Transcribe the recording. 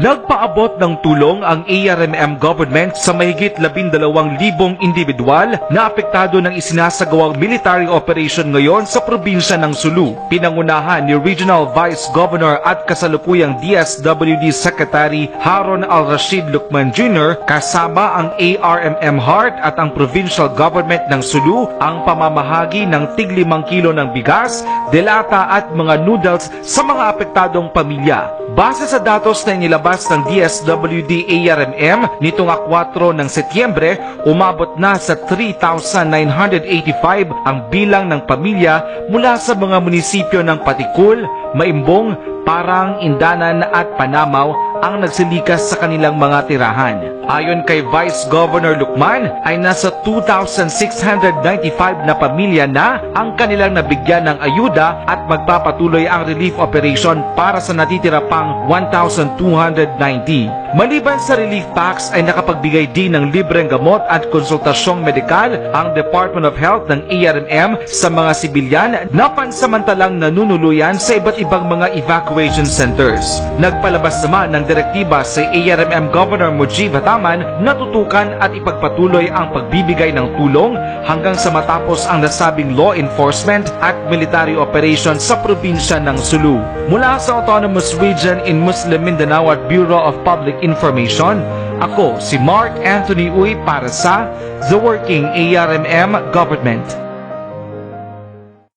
Nagpaabot ng tulong ang ARMM government sa mahigit 12,000 individual na apektado ng isinasagawang military operation ngayon sa probinsya ng Sulu. Pinangunahan ni Regional Vice Governor at kasalukuyang DSWD Secretary Haron Al-Rashid Lucman Jr. kasama ang ARMM Heart at ang provincial government ng Sulu ang pamamahagi ng tig 5 kilo ng bigas, delata at mga noodles sa mga apektadong pamilya. Base sa datos na inilabas ng DSWD ARMM nitong 4 ng Setyembre, umabot na sa 3,985 ang bilang ng pamilya mula sa mga munisipyo ng Patikul, Maimbong, Parang, Indanan at Panamaw ang nagsilikas sa kanilang mga tirahan. Ayon kay Vice Governor Lucman ay nasa 2,695 na pamilya na ang kanilang nabigyan ng ayuda at magpapatuloy ang relief operation para sa natitira pang 1,290. Maliban sa relief packs ay nakapagbigay din ng libreng gamot at konsultasyong medikal ang Department of Health ng ARMM sa mga sibilyan na pansamantalang nanunuluyan sa iba't ibang mga evacuation centers. Nagpalabas naman ng direktiba sa ARMM Governor Mujib Hataman na tutukan at ipagpatuloy ang pagbibigay ng tulong hanggang sa matapos ang nasabing law enforcement at military operation sa probinsya ng Sulu. Mula sa Autonomous Region in Muslim Mindanao at Bureau of Public Information, ako si Mark Anthony Uy para sa The Working ARMM Government.